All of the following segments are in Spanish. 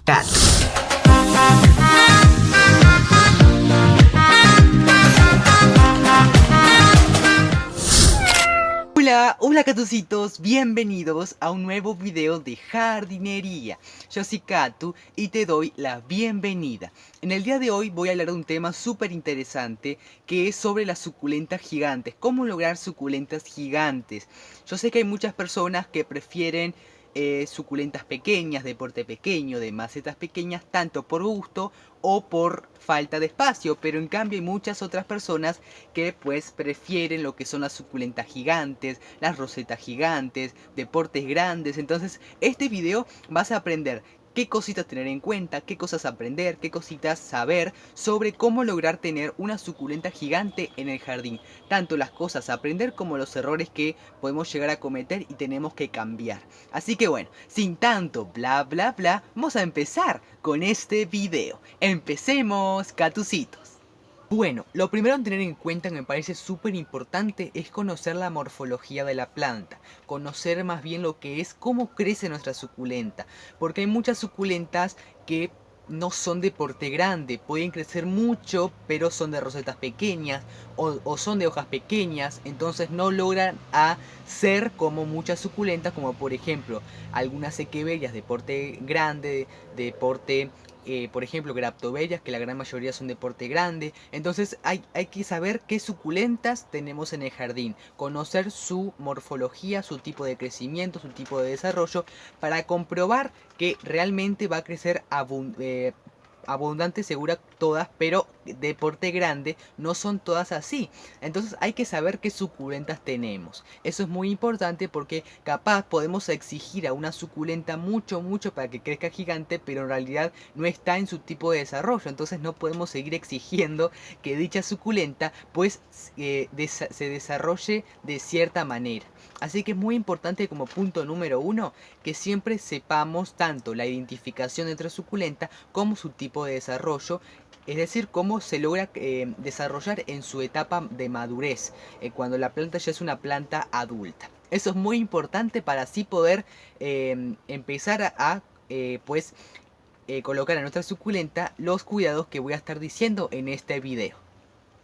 Cat. Hola catucitos, bienvenidos a un nuevo video de jardinería. Yo soy Catu y te doy la bienvenida. En el día de hoy voy a hablar de un tema súper interesante que es sobre las suculentas gigantes. ¿Cómo lograr suculentas gigantes? Yo sé que hay muchas personas que prefieren suculentas pequeñas, de porte pequeño, de macetas pequeñas, tanto por gusto o por falta de espacio, pero en cambio hay muchas otras personas que pues prefieren lo que son las suculentas gigantes, las rosetas gigantes, de portes grandes. Entonces este video vas a aprender qué cositas tener en cuenta, qué cosas aprender, qué cositas saber sobre cómo lograr tener una suculenta gigante en el jardín. Tanto las cosas a aprender como los errores que podemos llegar a cometer y tenemos que cambiar. Así que bueno, sin tanto bla bla bla, vamos a empezar con este video. Empecemos, catucitos. Bueno, lo primero a tener en cuenta que me parece súper importante es conocer la morfología de la planta, conocer más bien lo que es cómo crece nuestra suculenta, porque hay muchas suculentas que no son de porte grande, pueden crecer mucho, pero son de rosetas pequeñas o son de hojas pequeñas, entonces no logran ser como muchas suculentas, como por ejemplo algunas equeverias de porte grande, de porte por ejemplo graptobellas, que la gran mayoría son de porte grande. Entonces hay que saber qué suculentas tenemos en el jardín, conocer su morfología, su tipo de crecimiento, su tipo de desarrollo, para comprobar que realmente va a crecer abundante, segura todas, pero de porte grande no son todas así. Entonces hay que saber qué suculentas tenemos. Eso es muy importante porque capaz podemos exigir a una suculenta mucho para que crezca gigante, pero en realidad no está en su tipo de desarrollo. Entonces no podemos seguir exigiendo que dicha suculenta pues se desarrolle de cierta manera. Así que es muy importante, como punto número uno, que siempre sepamos tanto la identificación de nuestra suculenta como su tipo de desarrollo, es decir, cómo se logra desarrollar en su etapa de madurez, cuando la planta ya es una planta adulta. Eso es muy importante para así poder empezar a pues colocar a nuestra suculenta los cuidados que voy a estar diciendo en este video.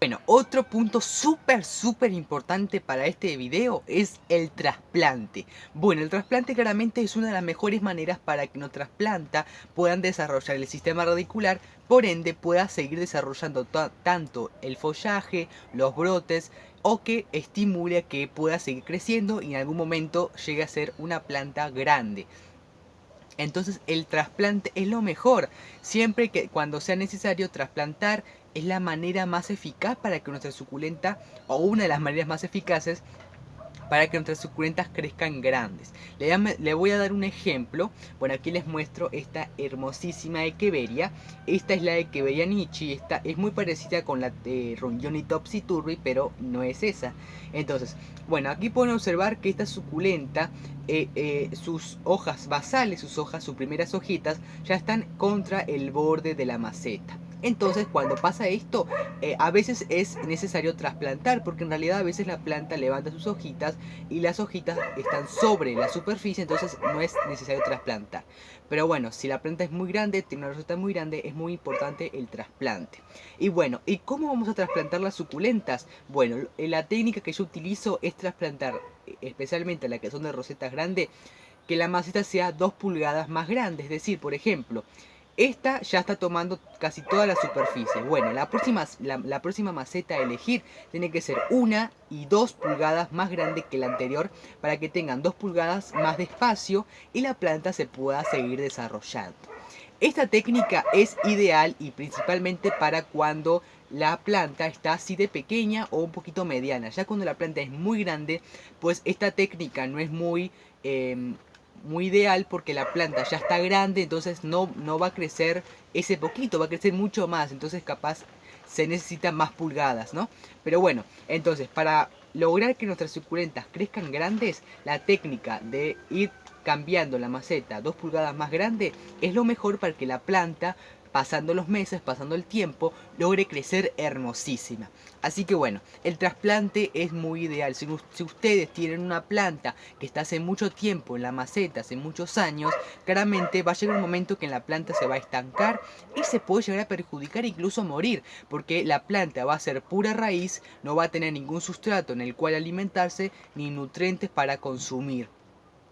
Bueno, otro punto súper importante para este video es el trasplante. Bueno, el trasplante claramente es una de las mejores maneras para que nuestras plantas puedan desarrollar el sistema radicular, por ende pueda seguir desarrollando tanto el follaje, los brotes, o que estimule a que pueda seguir creciendo y en algún momento llegue a ser una planta grande. Entonces el trasplante es lo mejor, siempre que cuando sea necesario trasplantar es la manera más eficaz para que nuestra suculenta, o una de las maneras más eficaces para que nuestras suculentas crezcan grandes. Le voy a dar un ejemplo. Bueno, aquí les muestro esta hermosísima echeveria. Esta es la echeveria nichi. Esta es muy parecida con la de Rongioni turbi, pero no es esa. Entonces, bueno, aquí pueden observar que esta suculenta, sus hojas basales, sus primeras hojitas, ya están contra el borde de la maceta. Entonces cuando pasa esto, a veces es necesario trasplantar, porque en realidad a veces la planta levanta sus hojitas y las hojitas están sobre la superficie, entonces no es necesario trasplantar. Pero bueno, si la planta es muy grande, tiene una roseta muy grande, es muy importante el trasplante. Y bueno, ¿y cómo vamos a trasplantar las suculentas? Bueno, la técnica que yo utilizo es trasplantar, especialmente la que son de rosetas grandes, que la maceta sea 2 pulgadas más grande. Es decir, por ejemplo, esta ya está tomando casi toda la superficie. Bueno, la próxima maceta a elegir tiene que ser 1 y 2 pulgadas más grande que la anterior, para que tengan 2 pulgadas más de espacio y la planta se pueda seguir desarrollando. Esta técnica es ideal y principalmente para cuando la planta está así de pequeña o un poquito mediana. Ya cuando la planta es muy grande, pues esta técnica no es muy ideal, porque la planta ya está grande, entonces no va a crecer ese poquito, va a crecer mucho más, entonces capaz se necesitan más pulgadas, ¿no? Pero bueno, entonces para lograr que nuestras suculentas crezcan grandes, la técnica de ir cambiando la maceta 2 pulgadas más grande es lo mejor para que la planta pasando los meses, pasando el tiempo, logre crecer hermosísima. Así que bueno, el trasplante es muy ideal. Si ustedes tienen una planta que está hace mucho tiempo en la maceta, hace muchos años, claramente va a llegar un momento que la planta se va a estancar y se puede llegar a perjudicar e incluso morir, porque la planta va a ser pura raíz, no va a tener ningún sustrato en el cual alimentarse ni nutrientes para consumir.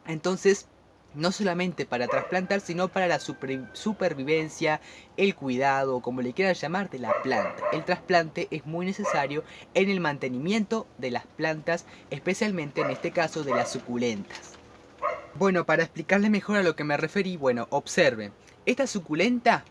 Entonces, no solamente para trasplantar, sino para la supervivencia, el cuidado, como le quieran llamar, de la planta. El trasplante es muy necesario en el mantenimiento de las plantas, especialmente en este caso de las suculentas. Bueno, para explicarle mejor a lo que me referí, bueno, observen. Esta suculenta,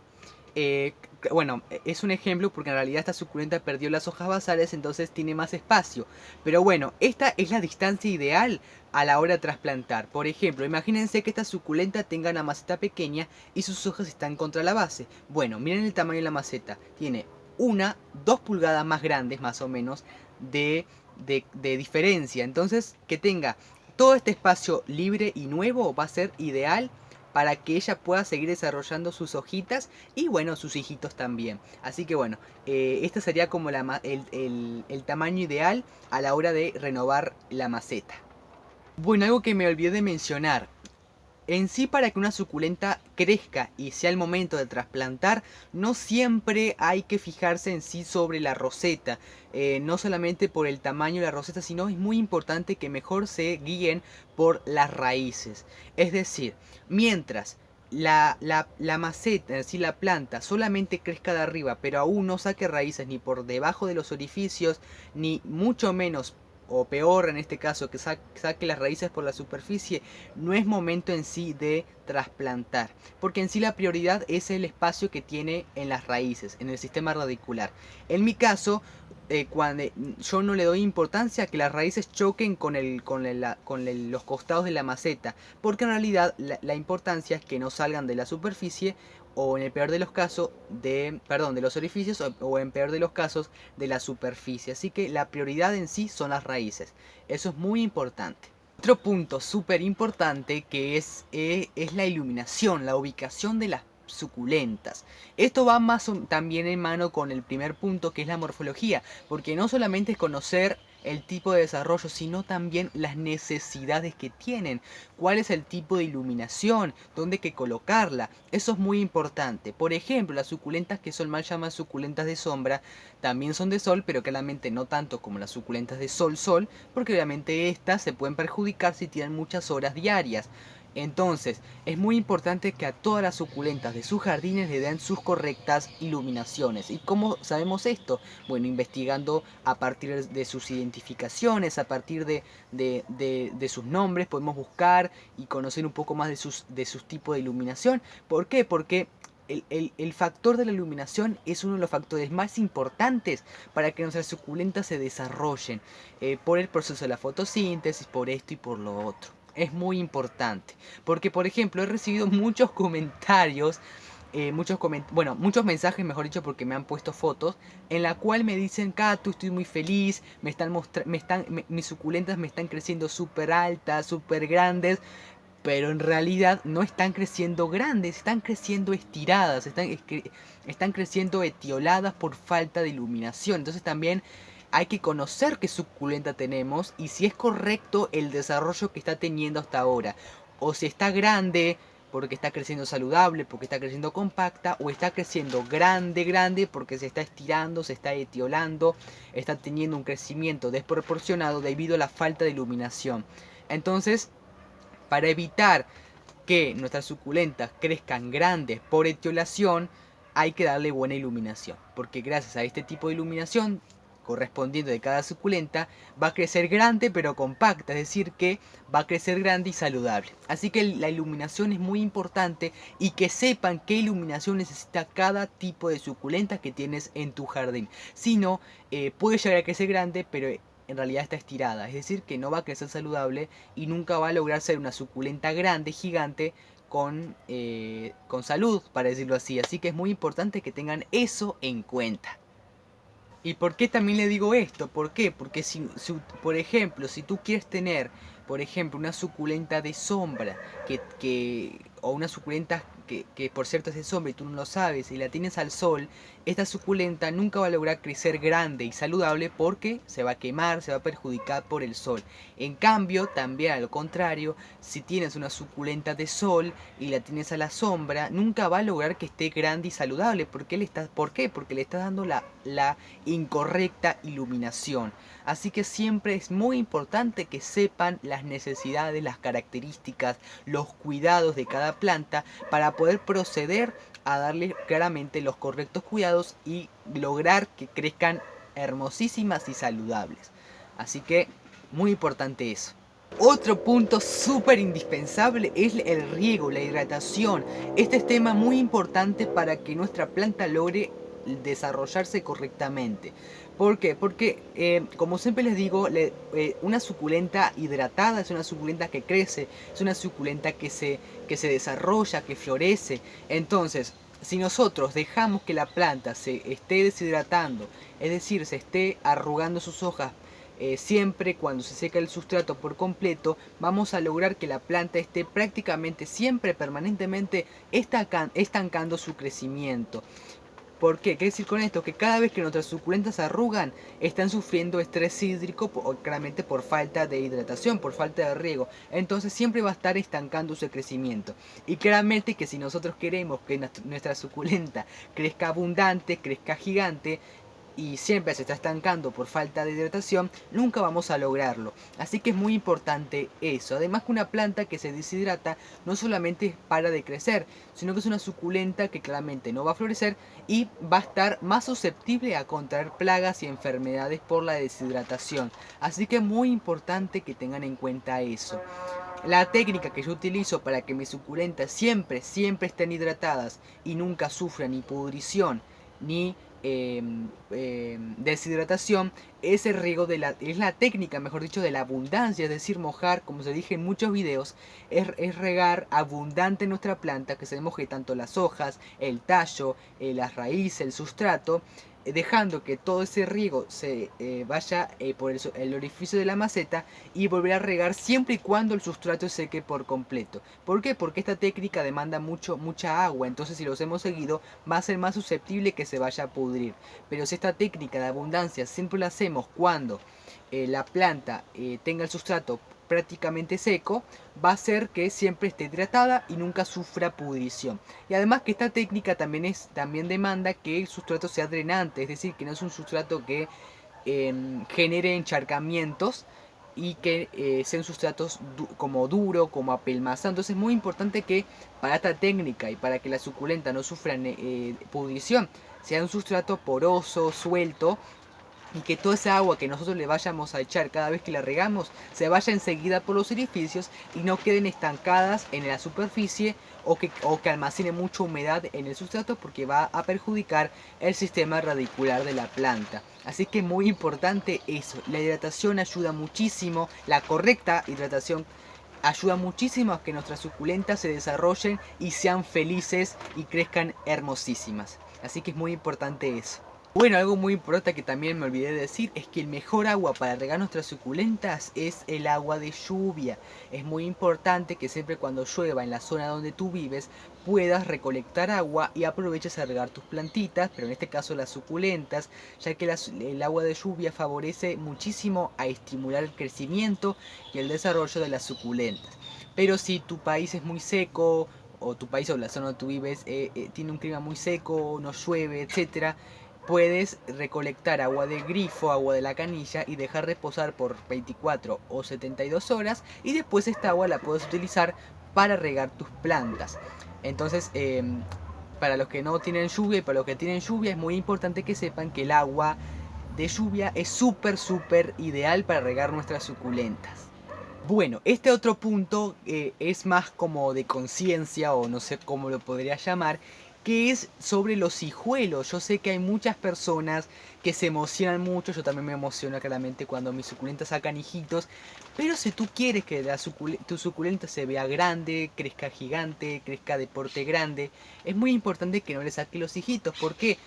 bueno, es un ejemplo porque en realidad esta suculenta perdió las hojas basales, entonces tiene más espacio. Pero bueno, esta es la distancia ideal a la hora de trasplantar. Por ejemplo, imagínense que esta suculenta tenga una maceta pequeña y sus hojas están contra la base. Bueno, miren el tamaño de la maceta. Tiene 2 pulgadas más grandes, más o menos, de diferencia. Entonces, que tenga todo este espacio libre y nuevo va a ser ideal para que ella pueda seguir desarrollando sus hojitas y bueno, sus hijitos también. Así que bueno, este sería como el tamaño ideal a la hora de renovar la maceta. Bueno, algo que me olvidé de mencionar. En sí, para que una suculenta crezca y sea el momento de trasplantar, no siempre hay que fijarse en sí sobre la roseta. No solamente por el tamaño de la roseta, sino es muy importante que mejor se guíen por las raíces. Es decir, mientras la maceta, es decir, la planta, solamente crezca de arriba, pero aún no saque raíces ni por debajo de los orificios, ni mucho menos o peor en este caso, que saque las raíces por la superficie, no es momento en sí de trasplantar, porque en sí la prioridad es el espacio que tiene en las raíces, en el sistema radicular. En mi caso, cuando yo no le doy importancia a que las raíces choquen con los costados de la maceta, porque en realidad la importancia es que no salgan de la superficie o en el peor de los casos de los orificios o en peor de los casos de la superficie. Así que la prioridad en sí son las raíces. Eso es muy importante. Otro punto súper importante que es la iluminación, la ubicación de las suculentas. Esto va también en mano con el primer punto, que es la morfología, porque no solamente es conocer el tipo de desarrollo, sino también las necesidades que tienen, cuál es el tipo de iluminación, dónde hay que colocarla. Eso es muy importante. Por ejemplo, las suculentas que son mal llamadas suculentas de sombra también son de sol, pero claramente no tanto como las suculentas de sol, porque obviamente estas se pueden perjudicar si tienen muchas horas diarias. Entonces, es muy importante que a todas las suculentas de sus jardines le den sus correctas iluminaciones. ¿Y cómo sabemos esto? Bueno, investigando a partir de sus identificaciones, a partir de sus nombres, podemos buscar y conocer un poco más de sus tipos de iluminación. ¿Por qué? Porque el factor de la iluminación es uno de los factores más importantes para que nuestras suculentas se desarrollen, por el proceso de la fotosíntesis, por esto y por lo otro. Es muy importante, porque por ejemplo he recibido muchos comentarios, muchos mensajes, mejor dicho, porque me han puesto fotos en la cual me dicen: Catu, estoy muy feliz, mis suculentas me están creciendo súper altas, súper grandes, pero en realidad no están creciendo grandes, están creciendo estiradas, están creciendo etioladas por falta de iluminación. Entonces también hay que conocer qué suculenta tenemos y si es correcto el desarrollo que está teniendo hasta ahora. O si está grande porque está creciendo saludable, porque está creciendo compacta, o está creciendo grande porque se está estirando, se está etiolando, está teniendo un crecimiento desproporcionado debido a la falta de iluminación. Entonces, para evitar que nuestras suculentas crezcan grandes por etiolación, hay que darle buena iluminación, porque gracias a este tipo de iluminación correspondiente de cada suculenta va a crecer grande pero compacta, es decir que va a crecer grande y saludable. Así que la iluminación es muy importante y que sepan qué iluminación necesita cada tipo de suculenta que tienes en tu jardín. Si no, puede llegar a crecer grande pero en realidad está estirada, es decir que no va a crecer saludable y nunca va a lograr ser una suculenta grande, gigante, con salud, para decirlo así. Así que es muy importante que tengan eso en cuenta. ¿Y por qué también le digo esto? ¿Por qué? Porque por ejemplo, si tú quieres tener Por ejemplo, una suculenta de sombra, o una suculenta que por cierto es de sombra y tú no lo sabes y la tienes al sol, esta suculenta nunca va a lograr crecer grande y saludable porque se va a quemar, se va a perjudicar por el sol. En cambio, también a lo contrario, si tienes una suculenta de sol y la tienes a la sombra, nunca va a lograr que esté grande y saludable. ¿Por qué? Porque le estás dando la incorrecta iluminación. Así que siempre es muy importante que sepan las necesidades, las características, los cuidados de cada planta para poder proceder a darle claramente los correctos cuidados y lograr que crezcan hermosísimas y saludables. Así que muy importante eso. Otro punto súper indispensable es el riego, la hidratación. Este es tema muy importante para que nuestra planta logre desarrollarse correctamente. ¿Por qué? Porque, como siempre les digo, una suculenta hidratada es una suculenta que crece, es una suculenta que se desarrolla, que florece. Entonces, si nosotros dejamos que la planta se esté deshidratando, es decir, se esté arrugando sus hojas, siempre cuando se seca el sustrato por completo, vamos a lograr que la planta esté prácticamente siempre, permanentemente estancando su crecimiento. ¿Por qué? ¿Qué decir con esto? Que cada vez que nuestras suculentas se arrugan, están sufriendo estrés hídrico, claramente por falta de hidratación, por falta de riego. Entonces siempre va a estar estancando su crecimiento. Y claramente que si nosotros queremos que nuestra suculenta crezca abundante, crezca gigante, y siempre se está estancando por falta de hidratación, nunca vamos a lograrlo. Así que es muy importante eso. Además que una planta que se deshidrata no solamente para de crecer, sino que es una suculenta que claramente no va a florecer y va a estar más susceptible a contraer plagas y enfermedades por la deshidratación. Así que es muy importante que tengan en cuenta eso. La técnica que yo utilizo para que mis suculentas siempre estén hidratadas y nunca sufran ni pudrición ni deshidratación es el riego es la técnica, mejor dicho, de la abundancia, es decir, mojar, como se dije en muchos videos, es regar abundante nuestra planta, que se moje tanto las hojas, el tallo, las raíces, el sustrato, dejando que todo ese riego se vaya por el orificio de la maceta y volver a regar siempre y cuando el sustrato seque por completo. ¿Por qué? Porque esta técnica demanda mucha agua, entonces si lo hacemos seguido va a ser más susceptible que se vaya a pudrir. Pero si esta técnica de abundancia siempre la hacemos cuando la planta tenga el sustrato prácticamente seco, va a hacer que siempre esté hidratada y nunca sufra pudrición. Y además que esta técnica también demanda que el sustrato sea drenante, es decir, que no es un sustrato que genere encharcamientos y que sean sustratos como duro, como apelmazado. Entonces es muy importante que para esta técnica y para que la suculenta no sufran pudrición, sea un sustrato poroso, suelto, y que toda esa agua que nosotros le vayamos a echar cada vez que la regamos se vaya enseguida por los orificios y no queden estancadas en la superficie o que almacene mucha humedad en el sustrato, porque va a perjudicar el sistema radicular de la planta. Así que muy importante eso, la hidratación ayuda muchísimo, la correcta hidratación ayuda muchísimo a que nuestras suculentas se desarrollen y sean felices y crezcan hermosísimas. Así que es muy importante eso. Bueno, algo muy importante que también me olvidé de decir es que el mejor agua para regar nuestras suculentas es el agua de lluvia. Es muy importante que siempre cuando llueva en la zona donde tú vives puedas recolectar agua y aproveches a regar tus plantitas, pero en este caso las suculentas, ya que el agua de lluvia favorece muchísimo a estimular el crecimiento y el desarrollo de las suculentas. Pero si tu país es muy seco, o tu país o la zona donde tú vives tiene un clima muy seco, no llueve, etcétera, puedes recolectar agua de grifo, agua de la canilla y dejar reposar por 24 o 72 horas y después esta agua la puedes utilizar para regar tus plantas. Entonces, para los que no tienen lluvia y para los que tienen lluvia es muy importante que sepan que el agua de lluvia es súper ideal para regar nuestras suculentas. Bueno, este otro punto es más como de conciencia, o no sé cómo lo podría llamar, que es sobre los hijuelos. Yo sé que hay muchas personas que se emocionan mucho, yo también me emociono claramente cuando mis suculentas sacan hijitos, pero si tú quieres que tu suculenta se vea grande, crezca gigante, crezca de porte grande, es muy importante que no le saques los hijitos. ¿Por qué?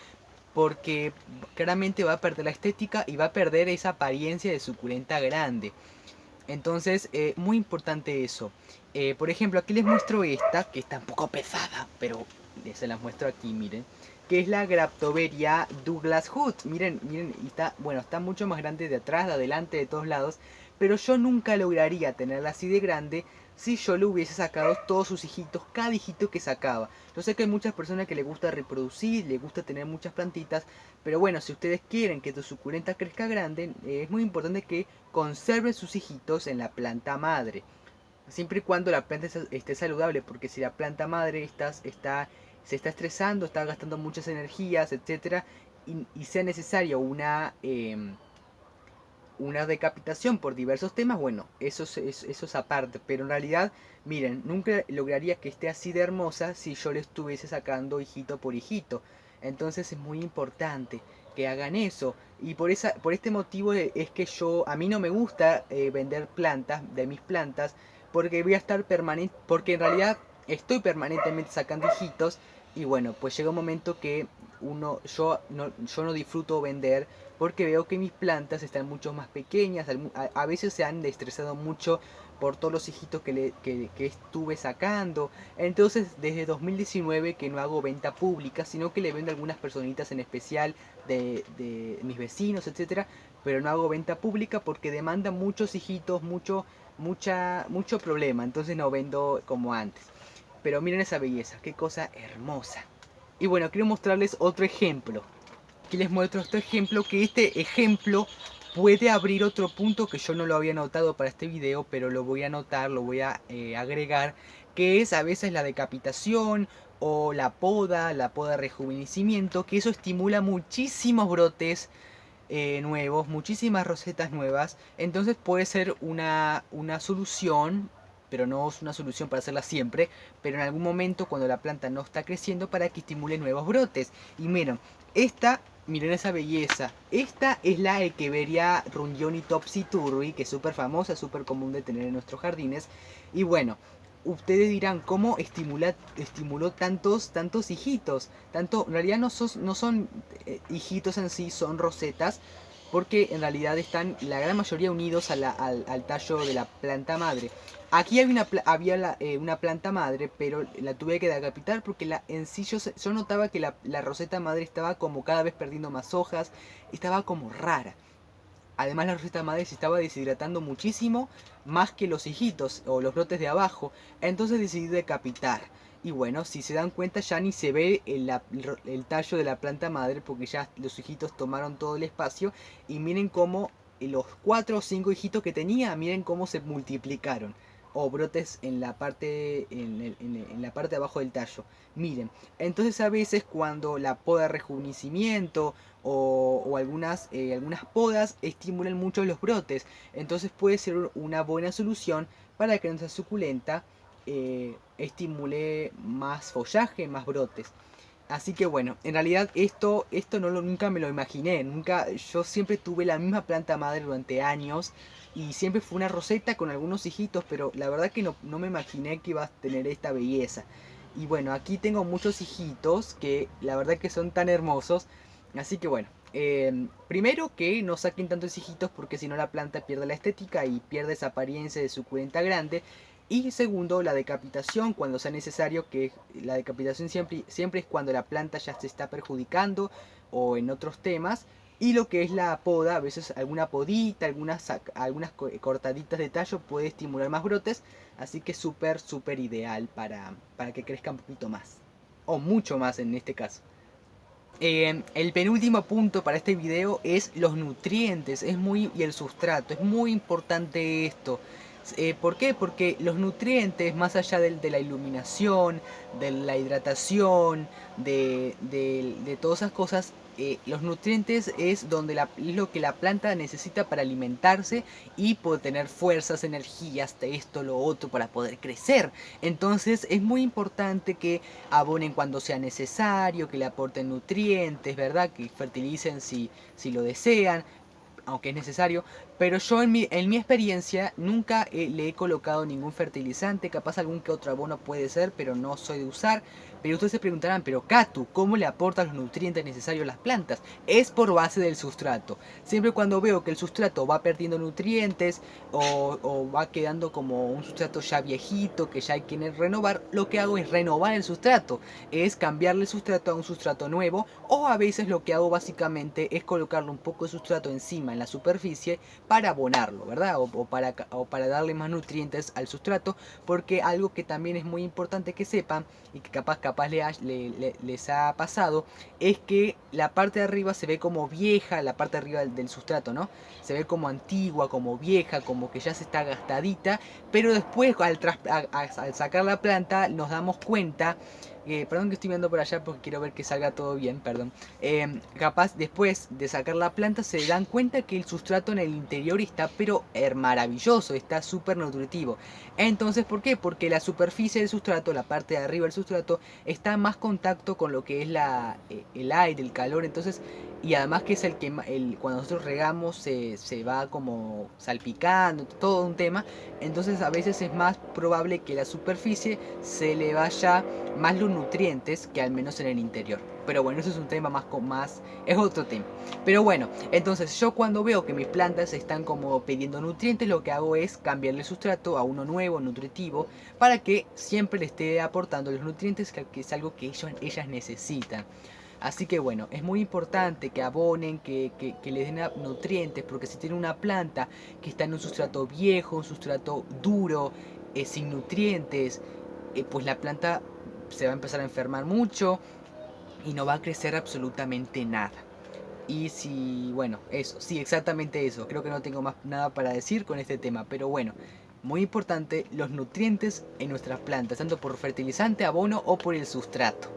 Porque claramente va a perder la estética y va a perder esa apariencia de suculenta grande. Entonces, muy importante eso. Por ejemplo, aquí les muestro esta, que está un poco pesada, pero se las muestro aquí, miren. Que es la Graptoveria Douglas Hood. Miren, miren, y está, bueno, está mucho más grande de atrás, de adelante, de todos lados. Pero yo nunca lograría tenerla así de grande si yo le hubiese sacado todos sus hijitos, cada hijito que sacaba. Yo sé que hay muchas personas que les gusta reproducir, les gusta tener muchas plantitas, pero bueno, si ustedes quieren que tu suculenta crezca grande, es muy importante que conserven sus hijitos en la planta madre. Siempre y cuando la planta esté saludable, porque si la planta madre se está estresando, está gastando muchas energías, etcétera, y sea necesaria una decapitación por diversos temas, bueno, eso es aparte, pero en realidad, miren, nunca lograría que esté así de hermosa si yo le estuviese sacando hijito por hijito. Entonces es muy importante que hagan eso. Y por este motivo es que a mí no me gusta vender plantas de mis plantas, porque voy a estar permanente, porque en realidad estoy permanentemente sacando hijitos, y bueno, pues llega un momento que yo no disfruto vender, porque veo que mis plantas están mucho más pequeñas, a veces se han estresado mucho por todos los hijitos que estuve sacando. Entonces desde 2019 que no hago venta pública, sino que le vendo a algunas personitas en especial de mis vecinos, etcétera, pero no hago venta pública porque demanda muchos hijitos, mucho problema, entonces no vendo como antes. Pero miren esa belleza, qué cosa hermosa. Y bueno, quiero mostrarles otro ejemplo. Aquí les muestro este ejemplo, que este ejemplo puede abrir otro punto que yo no lo había notado para este video, pero lo voy a anotar, lo voy a agregar, que es a veces la decapitación o la poda de rejuvenecimiento, que eso estimula muchísimos brotes nuevos, muchísimas rosetas nuevas. Entonces puede ser una solución, pero no es una solución para hacerla siempre, pero en algún momento cuando la planta no está creciendo, para que estimule nuevos brotes. Y miren, miren esa belleza. Esta es la Echeveria rungioni topsy-turvy, que es súper famosa, súper común de tener en nuestros jardines. Y bueno, ustedes dirán, ¿cómo estimuló tantos hijitos? En realidad no son hijitos en sí, son rosetas, porque en realidad están la gran mayoría unidos al tallo de la planta madre. Aquí había una planta madre, pero la tuve que decapitar porque en sí yo notaba que la roseta madre estaba como cada vez perdiendo más hojas, estaba como rara. Además la roseta madre se estaba deshidratando muchísimo, más que los hijitos o los brotes de abajo. Entonces decidí decapitar. Y bueno, si se dan cuenta ya ni se ve el tallo de la planta madre, porque ya los hijitos tomaron todo el espacio. Y miren cómo los 4 o 5 hijitos que tenía, miren cómo se multiplicaron. O brotes en la parte en la parte de abajo del tallo. Miren, entonces a veces cuando la poda de rejuvenecimiento o algunas podas estimulan mucho los brotes. Entonces puede ser una buena solución para que nuestra suculenta estimule más follaje, más brotes. Así que bueno, en realidad esto nunca me lo imaginé. Yo siempre tuve la misma planta madre durante años y siempre fue una roseta con algunos hijitos, pero la verdad que no me imaginé que iba a tener esta belleza. Y bueno, aquí tengo muchos hijitos que la verdad que son tan hermosos. Así que bueno, primero que no saquen tantos hijitos porque si no la planta pierde la estética y pierde esa apariencia de suculenta grande. Y segundo, la decapitación cuando sea necesario, que la decapitación siempre es cuando la planta ya se está perjudicando o en otros temas. Y lo que es la poda, a veces alguna podita, algunas cortaditas de tallo puede estimular más brotes. Así que súper ideal para que crezca un poquito más. O mucho más en este caso. El penúltimo punto para este video es los nutrientes y el sustrato. Es muy importante esto. ¿Por qué? Porque los nutrientes, más allá de la iluminación, de la hidratación, de todas esas cosas, los nutrientes es lo que la planta necesita para alimentarse y poder tener fuerzas, energías, esto, lo otro, para poder crecer. Entonces es muy importante que abonen cuando sea necesario, que le aporten nutrientes, ¿verdad? Que fertilicen si lo desean, aunque es necesario, Pero yo en mi experiencia nunca le he colocado ningún fertilizante, capaz algún que otro abono puede ser, pero no soy de usar. Pero ustedes se preguntarán, pero Katu, ¿cómo le aportas los nutrientes necesarios a las plantas? Es por base del sustrato. Siempre cuando veo que el sustrato va perdiendo nutrientes o va quedando como un sustrato ya viejito, que ya hay que renovar, lo que hago es renovar el sustrato. Es cambiarle el sustrato a un sustrato nuevo, o a veces lo que hago básicamente es colocarle un poco de sustrato encima en la superficie para abonarlo, ¿verdad? O para darle más nutrientes al sustrato, porque algo que también es muy importante que sepan y que capaz les ha pasado, es que la parte de arriba se ve como vieja, la parte de arriba del sustrato, ¿no? Se ve como antigua, como vieja, como que ya se está gastadita, pero después al sacar la planta nos damos cuenta, perdón que estoy viendo por allá porque quiero ver que salga todo bien, perdón. Capaz después de sacar la planta se dan cuenta que el sustrato en el interior está pero maravilloso, está súper nutritivo. Entonces, ¿por qué? Porque la superficie del sustrato, la parte de arriba del sustrato, está en más contacto con lo que es el aire, el calor. Entonces, y además que es el que cuando nosotros regamos se va como salpicando, todo un tema. Entonces a veces es más probable que la superficie se le vaya más los nutrientes que al menos en el interior. Pero bueno, eso es un tema es otro tema. Pero bueno, entonces yo cuando veo que mis plantas están como pidiendo nutrientes, lo que hago es cambiarle el sustrato a uno nuevo, nutritivo, para que siempre le esté aportando los nutrientes, que es algo que ellas necesitan. Así que bueno, es muy importante que abonen, que les den nutrientes, porque si tienen una planta que está en un sustrato viejo, un sustrato duro, sin nutrientes, pues la planta se va a empezar a enfermar mucho y no va a crecer absolutamente nada. Y si, bueno, eso, sí, exactamente eso. Creo que no tengo más nada para decir con este tema, pero bueno, muy importante los nutrientes en nuestras plantas, tanto por fertilizante, abono o por el sustrato.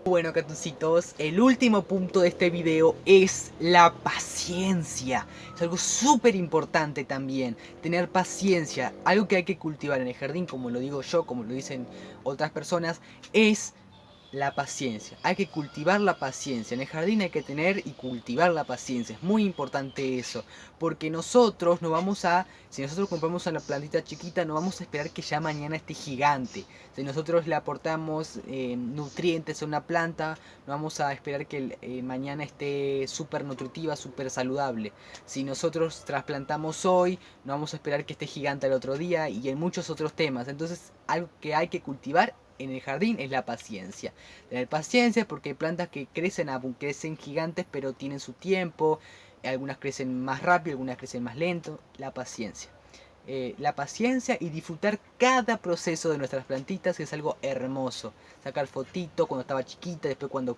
Bueno, catucitos, el último punto de este video es la paciencia. Es algo súper importante también, tener paciencia. Algo que hay que cultivar en el jardín, como lo digo yo, como lo dicen otras personas, es la paciencia. Hay que cultivar la paciencia. En el jardín hay que tener y cultivar la paciencia. Es muy importante eso. Porque nosotros no vamos a... Si nosotros compramos una plantita chiquita, no vamos a esperar que ya mañana esté gigante. Si nosotros le aportamos nutrientes a una planta, no vamos a esperar que mañana esté súper nutritiva, súper saludable. Si nosotros trasplantamos hoy, no vamos a esperar que esté gigante el otro día, y en muchos otros temas. Entonces, algo que hay que cultivar en el jardín es la paciencia. Tener paciencia, porque hay plantas que crecen gigantes, pero tienen su tiempo. Algunas crecen más rápido, algunas crecen más lento. La paciencia. La paciencia y disfrutar cada proceso de nuestras plantitas, que es algo hermoso. Sacar fotito cuando estaba chiquita, después cuando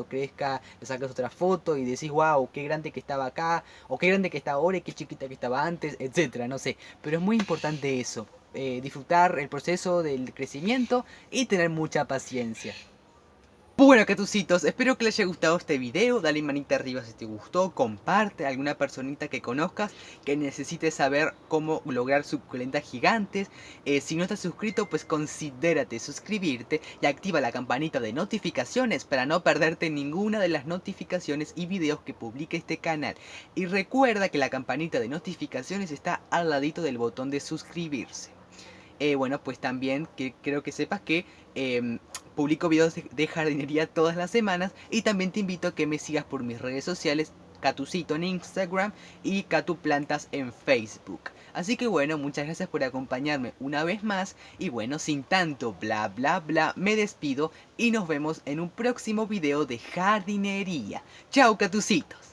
crezca le sacas otra foto y decís, wow, qué grande que estaba acá, o qué grande que está ahora y qué chiquita que estaba antes, etcétera, no sé. Pero es muy importante eso, disfrutar el proceso del crecimiento y tener mucha paciencia. Bueno, catucitos, espero que les haya gustado este video. Dale manita arriba si te gustó, comparte a alguna personita que conozcas que necesite saber cómo lograr suculentas gigantes. Si no estás suscrito, pues considérate suscribirte y activa la campanita de notificaciones para no perderte ninguna de las notificaciones y videos que publique este canal. Y recuerda que la campanita de notificaciones está al ladito del botón de suscribirse. Bueno, pues también creo que sepas que publico videos de jardinería todas las semanas, y también te invito a que me sigas por mis redes sociales, Catucito en Instagram y Catuplantas en Facebook. Así que bueno, muchas gracias por acompañarme una vez más, y bueno, sin tanto bla bla bla, me despido y nos vemos en un próximo video de jardinería. Chao, Catucitos.